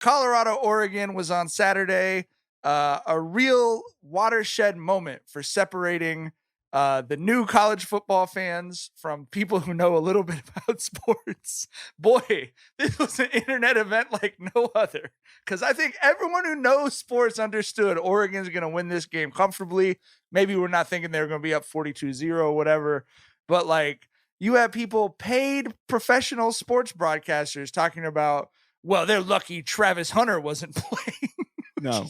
Colorado, Oregon was on Saturday. A real watershed moment for separating the new college football fans from people who know a little bit about sports. Boy, this was an internet event like no other. Because I think everyone who knows sports understood Oregon's going to win this game comfortably. Maybe we're not thinking they're going to be up 42-0 or whatever. But like, you have people, paid professional sports broadcasters, talking about, well, they're lucky Travis Hunter wasn't playing. No.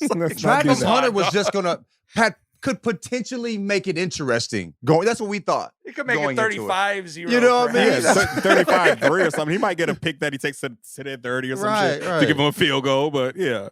Like, Travis Hunter was just going to could potentially make it interesting. That's what we thought. It could make it 35-0. You know what I mean? Yeah, 35-3 or something. He might get a pick that he takes to that 30 or some shit to give him a field goal, but yeah.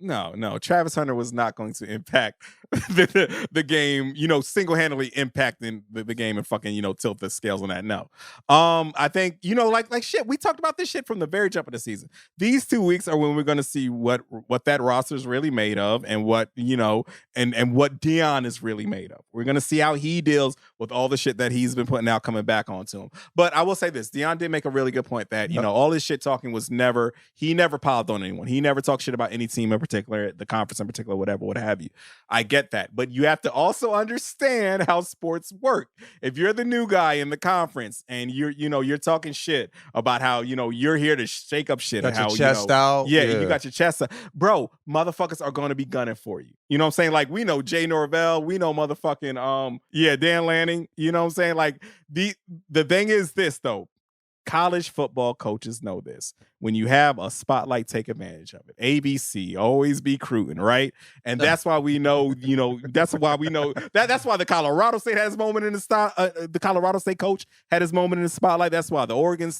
No. Travis Hunter was not going to impact the game, single-handedly impacting the game and fucking, tilt the scales on that. No. I think, like shit, we talked about this shit from the very jump of the season. These 2 weeks are when we're going to see what that roster is really made of and what, and what Deion is really made of. We're going to see how he deals with all the shit that he's been putting out coming back onto him. But I will say this, Deion did make a really good point that, all this shit talking was he never piled on anyone. He never talked shit about any team in particular, the conference in particular, whatever, what have you. I get that, but you have to also understand how sports work. If you're the new guy in the conference and you're talking shit about how you're here to shake up shit, got and how your chest out, you got your chest out, bro. Motherfuckers are going to be gunning for you. You know what I'm saying? Like, we know Jay Norvell, we know motherfucking Dan Lanning. You know what I'm saying? Like, the thing is this though. College football coaches know this. When you have a spotlight, take advantage of it. ABC, always be recruiting, right? And that's why we know, that's why the Colorado State had his moment in the Colorado State coach had his moment in the spotlight. That's why the Oregon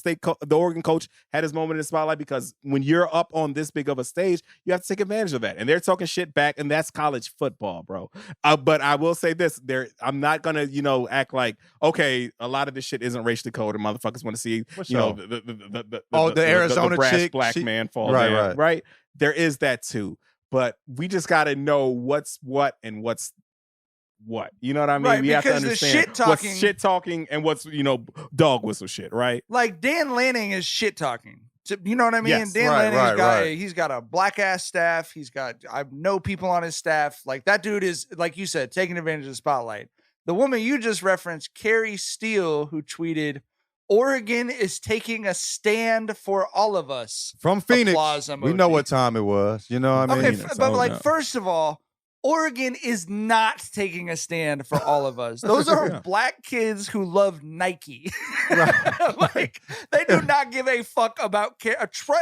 coach had his moment in the spotlight, because when you're up on this big of a stage, you have to take advantage of that. And they're talking shit back, and that's college football, bro. But I will say this, I'm not gonna, act like, okay, a lot of this shit isn't racially coded. Motherfuckers want to see the Arizona brass chick, black man fall right, right. There is that too, but we just got to know what's what and what's what. You know what I mean? Right, we have to because the understand what's shit talking and what's dog whistle shit, right? Like, Dan Lanning is shit talking. You know what I mean? Yes, Dan Lanning's he's got a black ass staff. I know people on his staff. Like, that dude is, like you said, taking advantage of the spotlight. The woman you just referenced, Carrie Steele, who tweeted, Oregon is taking a stand for all of us. From Phoenix. We know what time it was. You know what I mean? Okay, but first of all, Oregon is not taking a stand for all of us. Those are black kids who love Nike. Like, they do not give a fuck about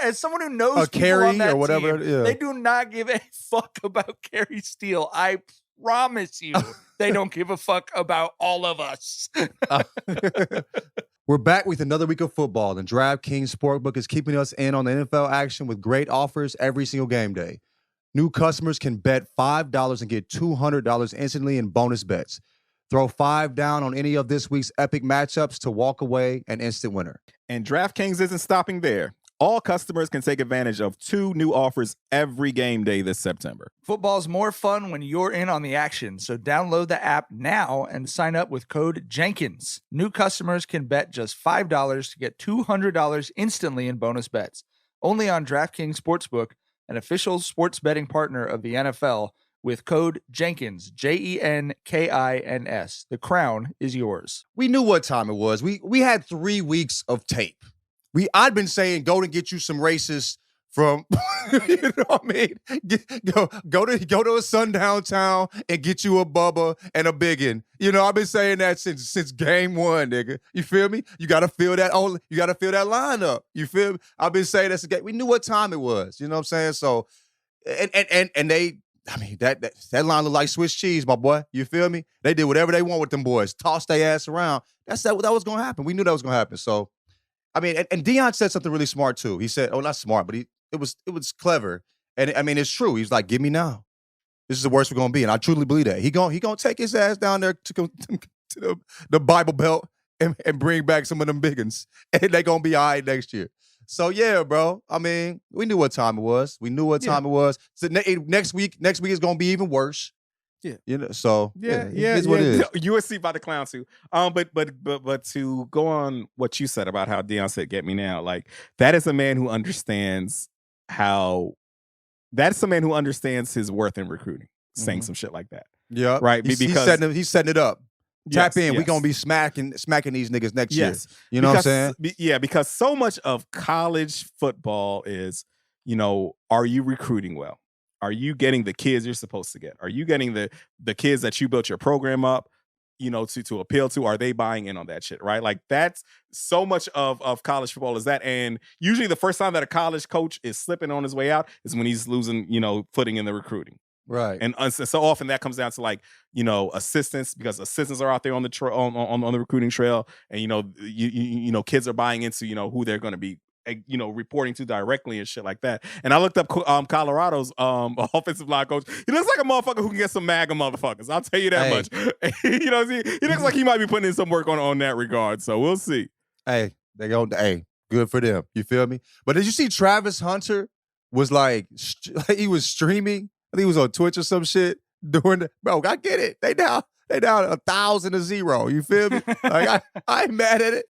as someone who knows people Carrie on that or whatever. Team, they do not give a fuck about Carrie Steele. I promise you, they don't give a fuck about all of us. We're back with another week of football, and DraftKings Sportsbook is keeping us in on the NFL action with great offers every single game day. New customers can bet $5 and get $200 instantly in bonus bets. Throw $5 down on any of this week's epic matchups to walk away an instant winner. And DraftKings isn't stopping there. All customers can take advantage of 2 new offers every game day this September. Football's more fun when you're in on the action, so download the app now and sign up with code Jenkins. New customers can bet just $5 to get $200 instantly in bonus bets. Only on DraftKings Sportsbook, an official sports betting partner of the NFL, with code Jenkins, Jenkins. The crown is yours. We knew what time it was. We had 3 weeks of tape. I'd been saying, go to get you some racists from, you know what I mean? Go to a sundown town and get you a Bubba and a Biggin. I've been saying that since game 1, nigga. You feel me? You got to feel that lineup. You feel me? I've been saying that's we knew what time it was. You know what I'm saying? So, and they, I mean, that line looked like Swiss cheese, my boy. You feel me? They did whatever they want with them boys. Tossed their ass around. That was going to happen. We knew that was going to happen. So, I mean, and Deion said something really smart too. He said, not smart, but it was clever. And I mean, it's true. He's like, give me now. This is the worst we're going to be. And I truly believe that. He gonna take his ass down there to the Bible Belt and bring back some of them biggins. And they're going to be all right next year. So, yeah, bro. I mean, we knew what time it was. It was. So next week is going to be even worse. Yeah. So yeah. It is what it is. USC about to clown too. But to go on what you said about how Deion said, "Get me now," like that is a man who understands how that's the man who understands his worth in recruiting, saying some shit like that. Yeah, right. He's setting it up. Tap in. We're gonna be smacking these niggas next year. You know what I'm saying? Yeah, because so much of college football is, are you recruiting well? Are you getting the kids you're supposed to get? Are you getting the kids that you built your program up, to appeal to? Are they buying in on that shit, right? Like that's so much of college football is that. And usually the first time that a college coach is slipping on his way out is when he's losing, footing in the recruiting. Right. And so often that comes down to like, assistants, because assistants are out there on the on the recruiting trail, and kids are buying into, who they're going to be, reporting to directly and shit like that. And I looked up Colorado's offensive line coach. He looks like a motherfucker who can get some MAGA motherfuckers. I'll tell you that much. He looks like he might be putting in some work on that regard. So we'll see. Hey, good for them. You feel me? But did you see Travis Hunter was like he was streaming? I think he was on Twitch or some shit during bro, I get it. They down 1,000-0. You feel me? Like I ain't mad at it.